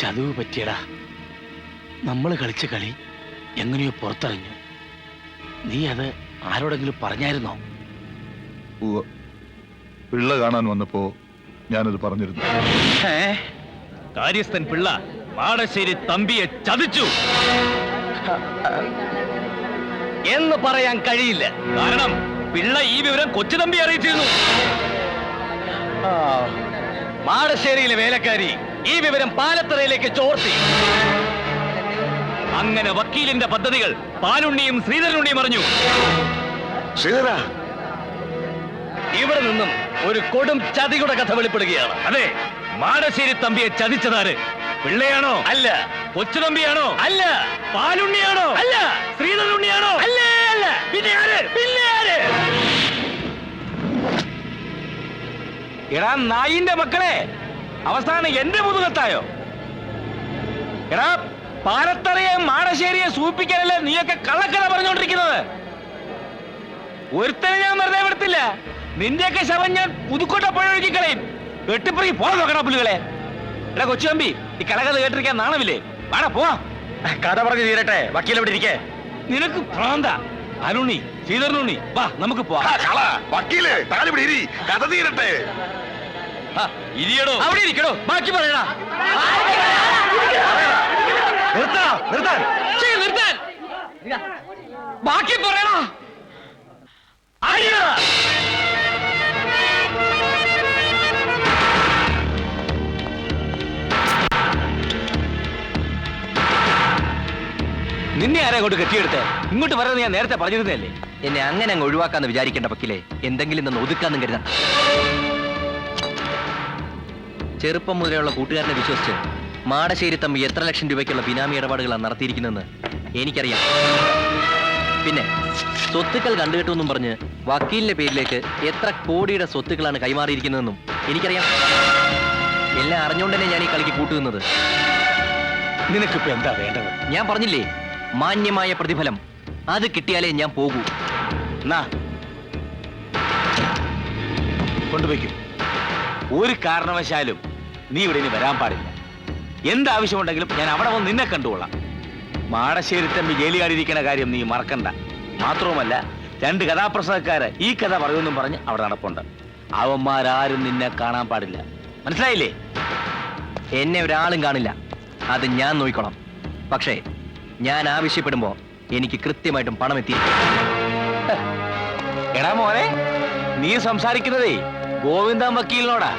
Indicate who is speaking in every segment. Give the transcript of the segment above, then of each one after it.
Speaker 1: ചതുവ് പറ്റിയടാ. നമ്മൾ കളിച്ച കളി എങ്ങനെയോ പുറത്തറിഞ്ഞു. നീ അത് ആരോടെങ്കിലും പറഞ്ഞായിരുന്നോ?
Speaker 2: പിള്ള കാണാൻ വന്നപ്പോ ഞാനത് പറഞ്ഞിരുന്നു.
Speaker 1: കാര്യസ്ഥൻ പിള്ള മാടശ്ശേരി തമ്പിയെ ചതിച്ചു എന്ന് പറയാൻ കഴിയില്ല. കാരണം പിള്ള ഈ വിവരം കൊച്ചു തമ്പി അറിയിച്ചിരുന്നു. മാടശ്ശേരിയിലെ വേലക്കാരി ഈ വിവരം പാലത്തറയിലേക്ക് ചോർത്തി. അങ്ങനെ വക്കീലിന്റെ പദ്ധതികൾ പാലുണ്ണിയും ശ്രീധരനുണ്ണിയും അറിഞ്ഞു.
Speaker 2: ശ്രീധര,
Speaker 1: ഇവിടെ നിന്നും ഒരു കൊടും ചതിയുടെ കഥ വെളിപ്പെടുകയാണ്. അതെ, മാടശ്ശേരി തമ്പിയെ ചതിച്ചതാര്? പിള്ളയാണോ? അല്ല. കൊച്ചു തമ്പിയാണോ? അല്ല. പാലുണ്ണിയാണോ? അല്ല. ശ്രീധരനുണ്ണിയാണോ? അല്ല. അല്ല. പിന്നെ ആര്? പിന്നെ ആര്? എടാ നായിന്റെ മക്കളെ, അവസാനം എന്റെ മുതുകത്തായോ? എടാ, പാലത്തറയെ മാടശ്ശേരിയെ സൂപ്പിക്കാനല്ലേ നീയൊക്കെ കള്ളക്കഥ പറഞ്ഞുകൊണ്ടിരിക്കുന്നത്? ഒരുത്തനെ ഞാൻ വെറുതെ വിടത്തില്ല. നിന്റെയൊക്കെ ശവം ഞാൻ പുതുക്കോട്ട പുഴയൊഴുക്കി കളയും. വെട്ടിപ്പറി പോ നോക്കണ പുല്ലുകളെ. എടാ കൊച്ചു തമ്പി, ഈ കലകഥ കേട്ടിരിക്കാൻ നാണമില്ലേ? വേണ പോവാ. കഥ പറഞ്ഞു തീരട്ടെ, വക്കീൽ എവിടെ ഇരിക്കേ? നിനക്ക് ഭ്രാന്ത. അരുണി, ശ്രീധരനുണ്ണി, വാ നമുക്ക്
Speaker 2: കഥ തീരട്ടെ.
Speaker 1: ഇരിയടോ, അവിടെ ഇരിക്കടോ, ബാക്കി പറയടാ. നിർത്താൻ ബാക്കി പറയടാ. നിന്നെ ആരെ കൊണ്ട് കെട്ടിയെടുത്തേ? ഇങ്ങോട്ട് പറയുന്നത് ഞാൻ നേരത്തെ പറഞ്ഞിരുന്നല്ലേ.
Speaker 3: എന്നെ അങ്ങനെ അങ്ങ് ഒഴിവാക്കാന്ന് വിചാരിക്കേണ്ട വക്കീലെ. എന്തെങ്കിലും നിന്ന് ഒതുക്കാന്നും കരുതാം. ചെറുപ്പം മുതലുള്ള കൂട്ടുകാരനെ വിശ്വസിച്ച് മാടശ്ശേരി തമ്പി എത്ര ലക്ഷം രൂപയ്ക്കുള്ള ബിനാമി ഇടപാടുകളാണ് നടത്തിയിരിക്കുന്നതെന്ന് എനിക്കറിയാം. പിന്നെ സ്വത്തുക്കൾ കണ്ടുകെട്ടുമെന്നും പറഞ്ഞ് വക്കീലിന്റെ പേരിലേക്ക് എത്ര കോടിയുടെ സ്വത്തുക്കളാണ് കൈമാറിയിരിക്കുന്നതെന്നും എനിക്കറിയാം. എല്ലാം അറിഞ്ഞുകൊണ്ടന്നെ ഞാൻ ഈ കളിക്ക് കൂട്ടുന്നത്.
Speaker 1: നിനക്കിപ്പോ എന്താ വേണ്ടത്?
Speaker 3: ഞാൻ പറഞ്ഞില്ലേ, മാന്യമായ പ്രതിഫലം. അത് കിട്ടിയാലേ ഞാൻ പോകൂ.
Speaker 1: കൊണ്ടുപോയിക്കും. ഒരു കാരണവശാലും നീ ഇവിടെ ഇനി വരാൻ പാടില്ല. എന്താവശ്യമുണ്ടെങ്കിലും ഞാൻ അവിടെ വന്ന് നിന്നെ കണ്ടുകൊള്ളാം. മാടശ്ശേരി തമ്പി ജയിലിലാടിയിരിക്കുന്ന കാര്യം നീ മറക്കണ്ട. മാത്രവുമല്ല, 2 കഥാപ്രസംഗക്കാര് ഈ കഥ പറയുമെന്നും പറഞ്ഞ് അവിടെ നടപ്പുണ്ട്. അവന്മാരാരും നിന്നെ കാണാൻ പാടില്ല. മനസ്സിലായില്ലേ?
Speaker 3: എന്നെ ഒരാളും കാണില്ല. അത് ഞാൻ നോക്കിക്കോളാം. പക്ഷേ ഞാൻ ആവശ്യപ്പെടുമ്പോ എനിക്ക് കൃത്യമായിട്ടും പണം എത്തിയിരിക്കും.
Speaker 1: എടാ മോനെ, നീ സംസാരിക്കുന്നതേ ഗോവിന്ദൻ വക്കീലിനോടാ.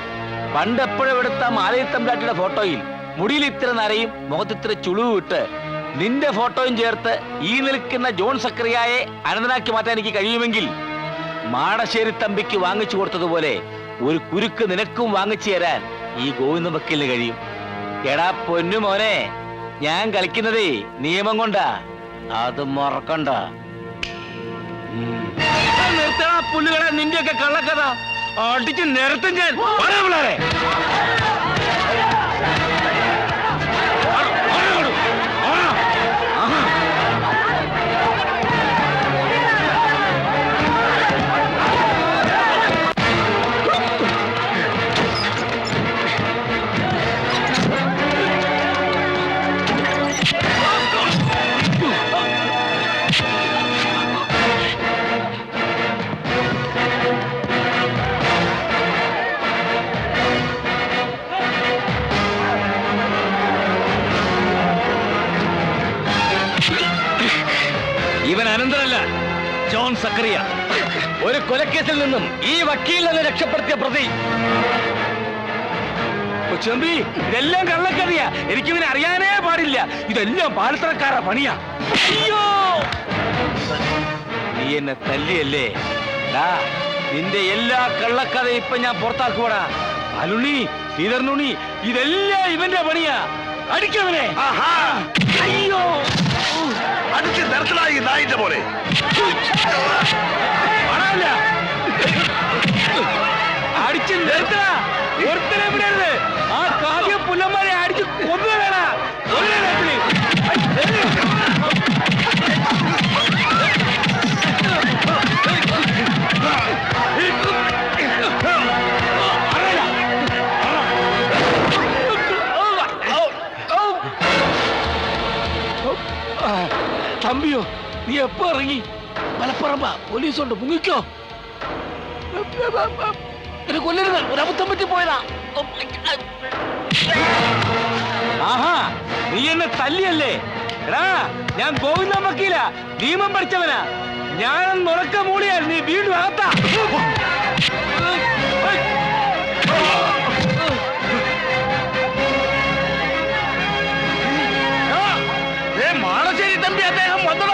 Speaker 1: പണ്ട് എപ്പോഴും എടുത്ത മാലയിത്തമ്പ്രാട്ടിയുടെ ഫോട്ടോയിൽ മുടിയിൽ ഇത്ര നരയും മുഖത്തിത്ര ചുളിവ് ഇട്ട് നിന്റെ ഫോട്ടോയും ചേർത്ത് ഈ നിൽക്കുന്ന ജോൺ സക്രിയായെ അനന്തനാക്കി മാറ്റാൻ എനിക്ക് കഴിയുമെങ്കിൽ മാടശ്ശേരി തമ്പിക്ക് വാങ്ങിച്ചു കൊടുത്തതുപോലെ ഒരു കുരുക്ക് നിനക്കും വാങ്ങിച്ചു തരാൻ ഈ ഗോവിന്ദൻ വക്കീലിന് കഴിയും. എടാ പൊന്നു മോനെ, ഞാൻ കളിക്കുന്നതേ നിയമം കൊണ്ടാ. അത് മറക്കണ്ട. നിർത്തണ പുല്ലുകളെ, നിന്റെയൊക്കെ കള്ളക്കഥ അടിച്ച് നിരത്തും ഞാൻ. ഇവൻ അനന്തരല്ല, ജോൺ സക്കറിയ. ഒരു കൊലക്കേസിൽ നിന്നും ഈ വക്കീലിനെ രക്ഷപ്പെടുത്തിയ പ്രതി. കൊച്ചുതമ്പി, ഇതെല്ലാം കള്ളക്കഥയാ. എനിക്കിവനെ അറിയാനേ പാടില്ല. ഇതെല്ലാം പാലത്തറക്കാരുടെ പണിയാ. അയ്യോ, നീ എന്നെ തല്ലിയല്ലേ? നിന്റെ എല്ലാ കള്ളക്കഥയും ഇപ്പൊ ഞാൻ പുറത്താക്കുവാടാ. പാലുണ്ണി, ശ്രീധരനുണ്ണി, ഇതെല്ലാം ഇവന്റെ പണിയാ. അടിക്കവനെ. അയ്യോ,
Speaker 2: അടിച്ച് നിരത്തിലായി നായിന്റെ പോലെ.
Speaker 1: അടിച്ച് നിർത്ത. ഒരുത്തനെ വിടരുത്. ആ കാവ്യ പുല്ലന്മാരെ അടിച്ച് കൊന്നു വേണ. നീ എപ്പോ ഇറങ്ങി? മലപ്പുറം പോലീസുണ്ട്, മുങ്ങിക്കോ. എന്നെ കൊല്ലരുത്, ഒരബദ്ധം പറ്റി പോയതാ. ആഹാ, നീ എന്നെ തല്ലിയല്ലേ? എടാ, ഞാൻ ഗോവിന്ദൻ വക്കീല, നിയമം പഠിച്ചവനാ. ഞാൻ മുറക്ക മൂളിയാൽ നീ വീണ്ടും അകത്താ. മാളശ്ശേരി തമ്പി അദ്ദേഹം വന്നോ.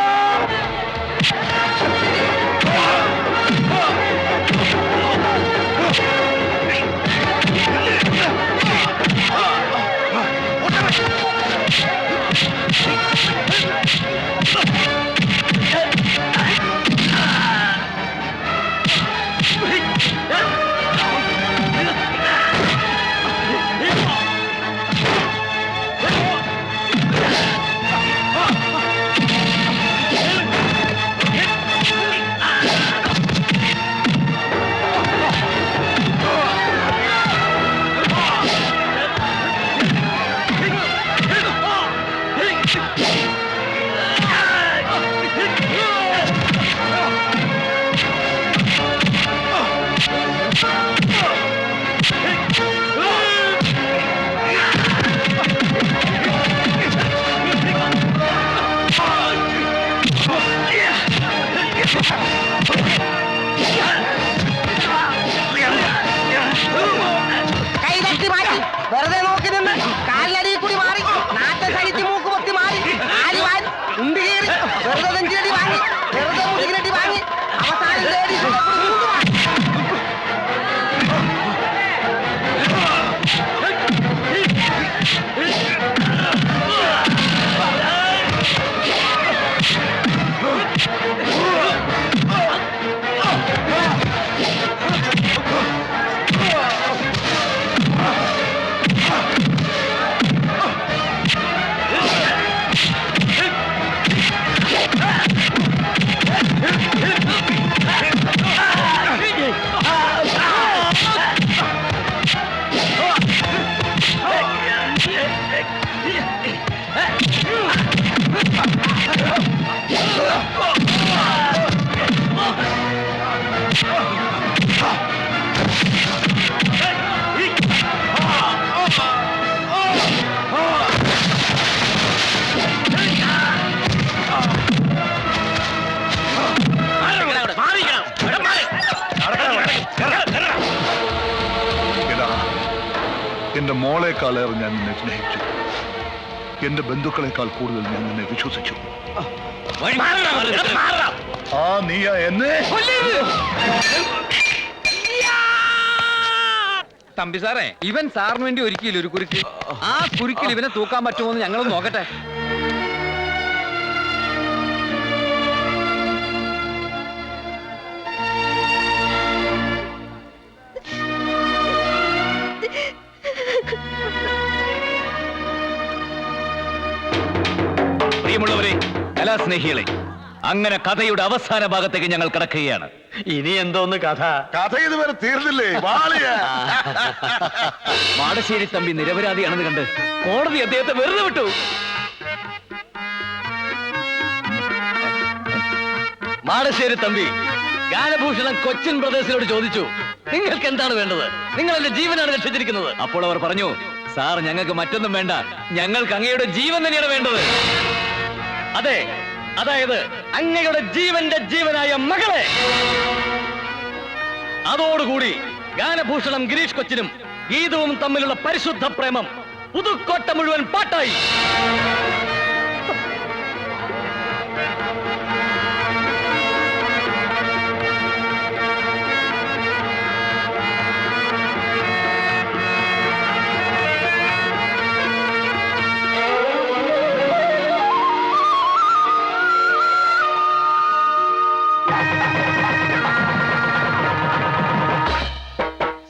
Speaker 4: വെറുതെ നോക്കി നിന്ന് കാലിലടിയിൽ കൂടി മാറി, നാട്ട സഹിച്ച് മൂക്ക് പൊത്തി മാറി, ആര് വാരി ഉണ്ടി കയറി, വെറുതെ നെഞ്ചിലടി വാങ്ങി, വെറുതെ മുടികിലടി വാങ്ങി, അവസാനം
Speaker 2: എന്റെ മോളെക്കാളേറെ ഞാൻ നിന്നെ സ്നേഹിച്ചു. എന്റെ ബന്ധുക്കളെക്കാൾ കൂടുതൽ ഞാൻ നിന്നെ വിശ്വസിച്ചു. ആ നീയാ എന്നെ
Speaker 5: തമ്പി സാറേ, ഇവൻ സാറിന് വേണ്ടി ഒരുക്കിയില്ല ഒരു കുരുക്ക്. ആ കുരുക്കിൽ ഇവനെ തൂക്കാൻ പറ്റുമോ എന്ന് ഞങ്ങൾ നോക്കട്ടെ.
Speaker 1: പ്രിയമുള്ളവരെ, കലാസ്നേഹികളെ, അങ്ങനെ കഥയുടെ അവസാന ഭാഗത്തേക്ക് ഞങ്ങൾ കടക്കുകയാണ്.
Speaker 3: ഇനി എന്തോന്ന് കഥ?
Speaker 2: കഥ ഇതുവരെ തീർന്നില്ലേ?
Speaker 1: മാടശ്ശേരി തമ്പി നിരപരാധിയാണെന്ന് കണ്ട് കോടതി അദ്ദേഹത്തെ വെറുതെ വിട്ടു. മാടശ്ശേരി തമ്പി ഗാനഭൂഷണം കൊച്ചിൻ ബ്രദേഴ്സിനോട് ചോദിച്ചു, നിങ്ങൾക്ക് എന്താണ് വേണ്ടത്? നിങ്ങൾ എന്റെ ജീവനാണ് രക്ഷിച്ചിരിക്കുന്നത്. അപ്പോൾ അവർ പറഞ്ഞു, സാർ, ഞങ്ങൾക്ക് മറ്റൊന്നും വേണ്ട, ഞങ്ങൾക്ക് അങ്ങയുടെ ജീവൻ തന്നെയാണ് വേണ്ടത്. അതെ, അതായത് അങ്ങയുടെ ജീവന്റെ ജീവനായ മകളെ. അതോടുകൂടി ഗാനഭൂഷണം ഗിരീഷ് കൊച്ചിനും ഗീതവും തമ്മിലുള്ള പരിശുദ്ധ പ്രേമം പുതുക്കോട്ട മുഴുവൻ പാട്ടായി.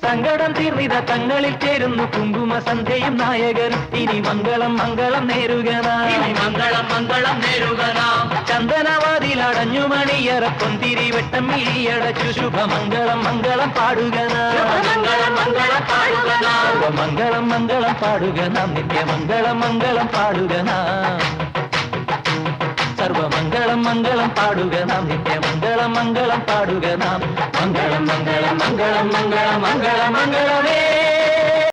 Speaker 6: സങ്കടം തീർന്നിത തങ്ങളിൽ ചേരുന്നു കുങ്കുമ സന്ധ്യയും നായകനും. ഇനി മംഗളം മംഗളം നേരുകനാം, മംഗളം മംഗളം നേരുകനാം. ചന്ദനവാതിലടഞ്ഞു മണിയറ പൊന്തിരി വെട്ടം മിഴിയടച്ചു ശുഭമംഗളം മംഗളം പാടുകനാം, മംഗളം മംഗളം പാടുകനാം. മംഗളം മംഗളം പാടുകനാം, നിത്യമംഗളം മംഗളം പാടുകനാം. സർവമംഗളം മംഗളം പാടുക നാം നിത്യമംഗളം മംഗളം പാടുക നാം മംഗളം മംഗളം മംഗളം മംഗളം മംഗളം മംഗളമേ